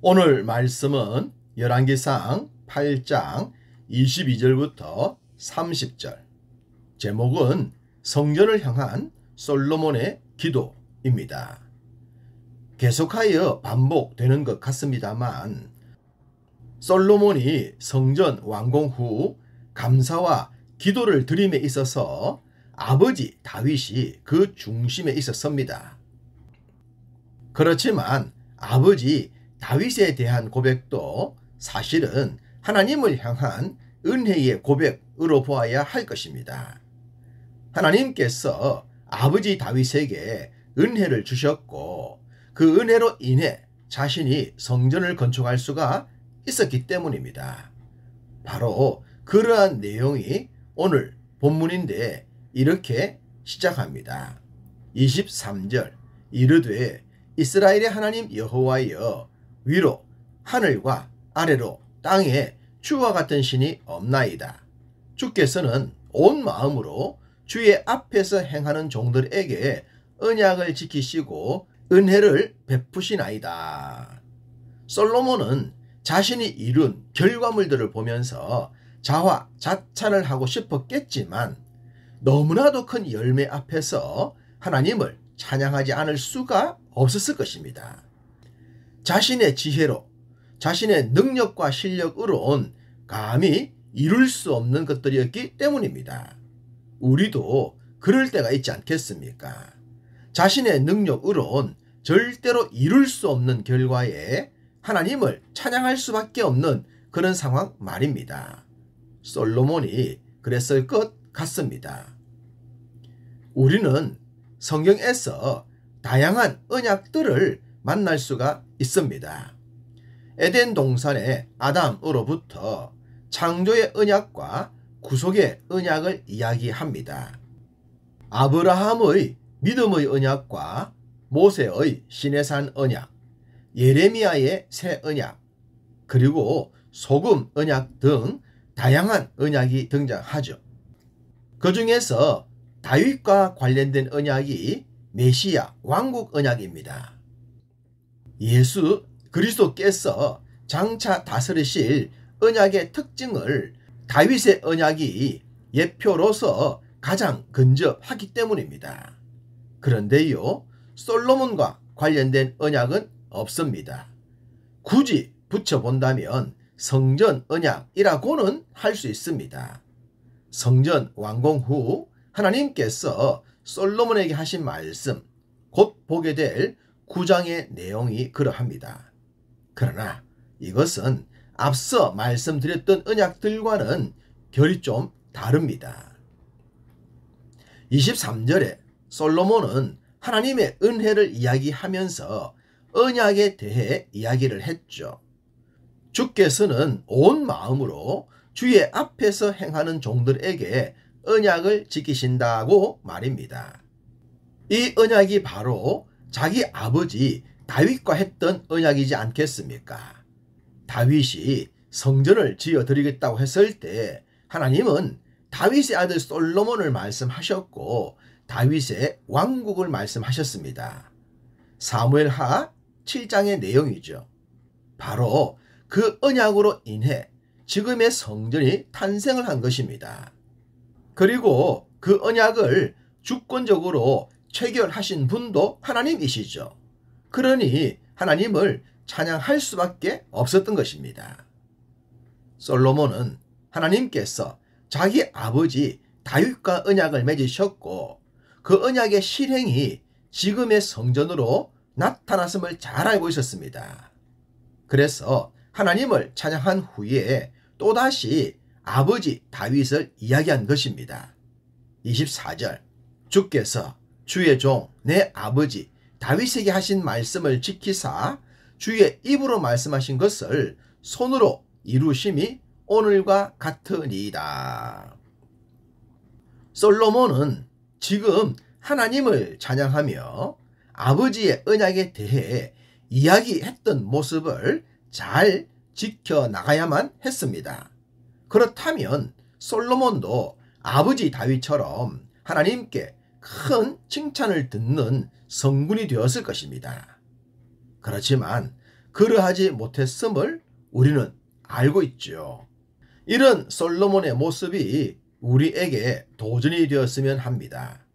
오늘 말씀은 열왕기상 8장 22절부터 30절. 제목은 성전을 향한 솔로몬의 기도입니다. 계속하여 반복되는 것 같습니다만 솔로몬이 성전 완공 후 감사와 기도를 드림에 있어서 아버지 다윗이 그 중심에 있었습니다. 그렇지만 아버지 다윗에 대한 고백도 사실은 하나님을 향한 은혜의 고백으로 보아야 할 것입니다. 하나님께서 아버지 다윗에게 은혜를 주셨고 그 은혜로 인해 자신이 성전을 건축할 수가 있었기 때문입니다. 바로 그러한 내용이 오늘 본문인데 이렇게 시작합니다. 23절 이르되 이스라엘의 하나님 여호와여 위로 하늘과 아래로 땅에 주와 같은 신이 없나이다. 주께서는 온 마음으로 주의 앞에서 행하는 종들에게 언약을 지키시고 은혜를 베푸시나이다. 솔로몬은 자신이 이룬 결과물들을 보면서 자화자찬을 하고 싶었겠지만 너무나도 큰 열매 앞에서 하나님을 찬양하지 않을 수가 없었을 것입니다. 자신의 지혜로 자신의 능력과 실력으로는 감히 이룰 수 없는 것들이었기 때문입니다. 우리도 그럴 때가 있지 않겠습니까? 자신의 능력으로는 절대로 이룰 수 없는 결과에 하나님을 찬양할 수밖에 없는 그런 상황 말입니다. 솔로몬이 그랬을 것 같습니다. 우리는 성경에서 다양한 언약들을 만날 수가 있습니다. 에덴 동산의 아담으로부터 창조의 언약과 구속의 언약을 이야기합니다. 아브라함의 믿음의 언약과 모세의 시내산 언약, 예레미야의 새 언약, 그리고 소금 언약 등 다양한 언약이 등장하죠. 그 중에서 다윗과 관련된 언약이 메시아 왕국 언약입니다. 예수 그리스도께서 장차 다스리실 언약의 특징을 다윗의 언약이 예표로서 가장 근접하기 때문입니다. 그런데요, 솔로몬과 관련된 언약은 없습니다. 굳이 붙여본다면 성전 언약이라고는 할 수 있습니다. 성전 완공 후 하나님께서 솔로몬에게 하신 말씀, 곧 보게 될 9장의 내용이 그러합니다. 그러나 이것은 앞서 말씀드렸던 언약들과는 결이 좀 다릅니다. 23절에 솔로몬은 하나님의 은혜를 이야기하면서 언약에 대해 이야기를 했죠. 주께서는 온 마음으로 주의 앞에서 행하는 종들에게 언약을 지키신다고 말입니다. 이 언약이 바로 자기 아버지 다윗과 했던 언약이지 않겠습니까? 다윗이 성전을 지어드리겠다고 했을 때 하나님은 다윗의 아들 솔로몬을 말씀하셨고 다윗의 왕국을 말씀하셨습니다. 사무엘하 7장의 내용이죠. 바로 그 언약으로 인해 지금의 성전이 탄생을 한 것입니다. 그리고 그 언약을 주권적으로 체결하신 분도 하나님이시죠. 그러니 하나님을 찬양할 수밖에 없었던 것입니다. 솔로몬은 하나님께서 자기 아버지 다윗과 언약을 맺으셨고 그 언약의 실행이 지금의 성전으로 나타났음을 잘 알고 있었습니다. 그래서 하나님을 찬양한 후에 또다시 아버지 다윗을 이야기한 것입니다. 24절 주께서 주의 종 내 아버지 다윗에게 하신 말씀을 지키사 주의 입으로 말씀하신 것을 손으로 이루심이 오늘과 같으니이다. 솔로몬은 지금 하나님을 찬양하며 아버지의 언약에 대해 이야기했던 모습을 잘 지켜나가야만 했습니다. 그렇다면 솔로몬도 아버지 다윗처럼 하나님께 큰 칭찬을 듣는 성군이 되었을 것입니다. 그렇지만 그러하지 못했음을 우리는 알고 있죠. 이런 솔로몬의 모습이 우리에게 도전이 되었으면 합니다.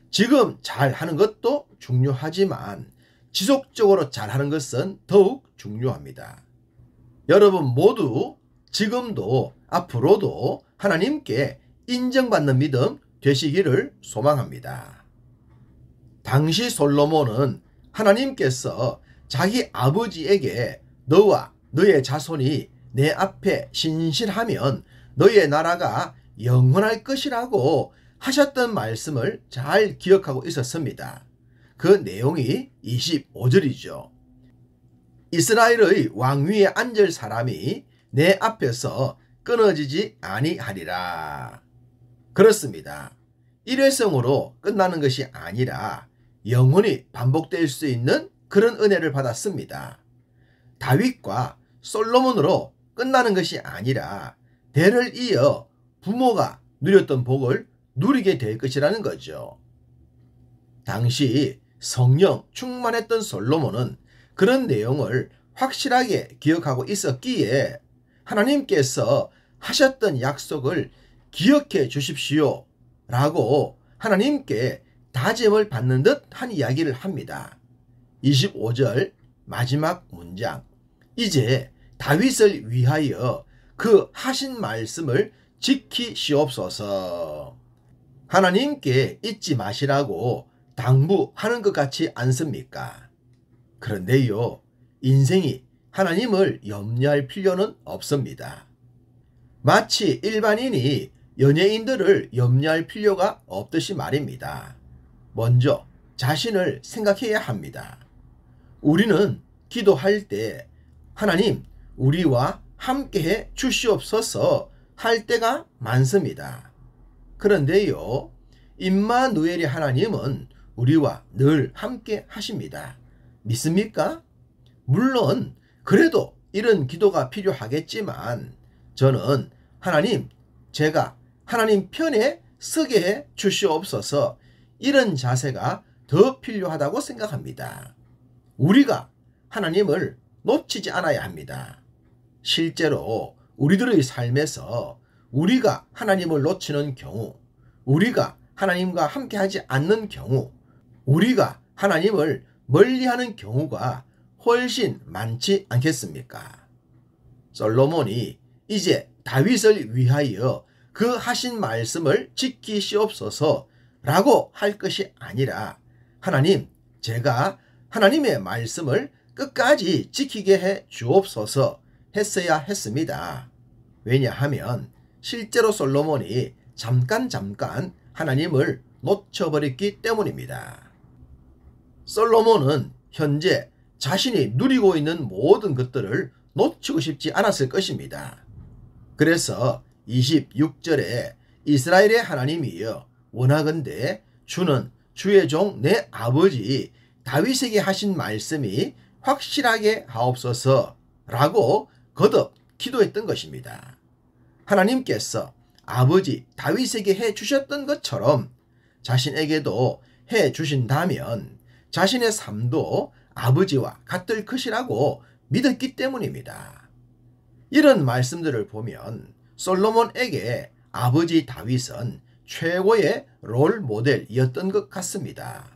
지금 잘하는 것도 중요하지만 지속적으로 잘하는 것은 더욱 중요합니다. 여러분 모두 지금도 앞으로도 하나님께 인정받는 믿음 되시기를 소망합니다. 당시 솔로몬은 하나님께서 자기 아버지에게 너와 너의 자손이 내 앞에 신실하면 너의 나라가 영원할 것이라고 하셨던 말씀을 잘 기억하고 있었습니다. 그 내용이 25절이죠. 이스라엘의 왕위에 앉을 사람이 내 앞에서 끊어지지 아니하리라. 그렇습니다. 일회성으로 끝나는 것이 아니라 영원히 반복될 수 있는 그런 은혜를 받았습니다. 다윗과 솔로몬으로 끝나는 것이 아니라 대를 이어 부모가 누렸던 복을 누리게 될 것이라는 거죠. 당시 성령 충만했던 솔로몬은 그런 내용을 확실하게 기억하고 있었기에 하나님께서 하셨던 약속을 기억해 주십시오 라고 하나님께 다짐을 받는 듯 한 이야기를 합니다. 25절 마지막 문장, 이제 다윗을 위하여 그 하신 말씀을 지키시옵소서. 하나님께 잊지 마시라고 당부하는 것 같지 않습니까? 그런데요, 인생이 하나님을 염려할 필요는 없습니다. 마치 일반인이 연예인들을 염려할 필요가 없듯이 말입니다. 먼저 자신을 생각해야 합니다. 우리는 기도할 때 하나님 우리와 함께해 주시옵소서 할 때가 많습니다. 그런데요, 임마누엘의 하나님은 우리와 늘 함께 하십니다. 믿습니까? 물론 그래도 이런 기도가 필요하겠지만 저는 하나님 제가 하나님 편에 서게 해 주시옵소서 이런 자세가 더 필요하다고 생각합니다. 우리가 하나님을 놓치지 않아야 합니다. 실제로 우리들의 삶에서 우리가 하나님을 놓치는 경우, 우리가 하나님과 함께하지 않는 경우, 우리가 하나님을 멀리하는 경우가 훨씬 많지 않겠습니까? 솔로몬이 이제 다윗을 위하여 그 하신 말씀을 지키시옵소서 라고 할 것이 아니라 하나님 제가 하나님의 말씀을 끝까지 지키게 해 주옵소서 했어야 했습니다. 왜냐하면 실제로 솔로몬이 잠깐 하나님을 놓쳐버렸기 때문입니다. 솔로몬은 현재 자신이 누리고 있는 모든 것들을 놓치고 싶지 않았을 것입니다. 그래서 26절에 이스라엘의 하나님이여 원하건대 주는 주의 종 내 아버지 다윗에게 하신 말씀이 확실하게 하옵소서 라고 거듭 기도했던 것입니다. 하나님께서 아버지 다윗에게 해 주셨던 것처럼 자신에게도 해 주신다면 자신의 삶도 아버지와 같을 것이라고 믿었기 때문입니다. 이런 말씀들을 보면 솔로몬에게 아버지 다윗은 최고의 롤 모델이었던 것 같습니다.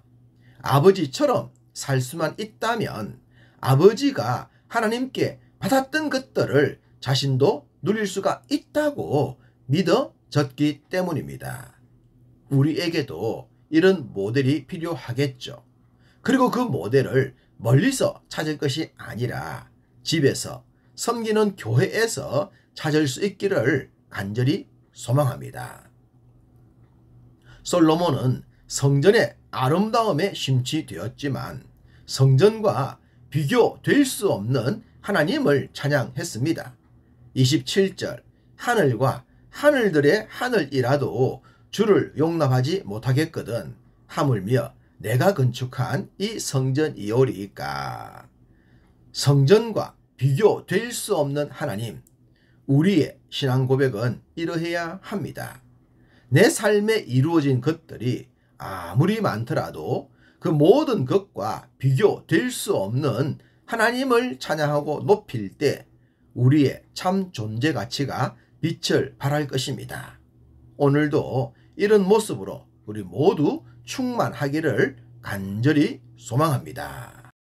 아버지처럼 살 수만 있다면 아버지가 하나님께 받았던 것들을 자신도 누릴 수가 있다고 믿어졌기 때문입니다. 우리에게도 이런 모델이 필요하겠죠. 그리고 그 모델을 멀리서 찾을 것이 아니라 집에서 섬기는 교회에서 찾을 수 있기를 간절히 소망합니다. 솔로몬은 성전의 아름다움에 심취되었지만 성전과 비교될 수 없는 하나님을 찬양했습니다. 27절 하늘과 하늘들의 하늘이라도 주를 용납하지 못하겠거든 하물며 내가 건축한 이 성전이오리이까. 성전과 비교될 수 없는 하나님, 우리의 신앙 고백은 이러해야 합니다. 내 삶에 이루어진 것들이 아무리 많더라도 그 모든 것과 비교될 수 없는 하나님을 찬양하고 높일 때 우리의 참 존재 가치가 빛을 발할 것입니다. 오늘도 이런 모습으로 우리 모두 충만하기를 간절히 소망합니다.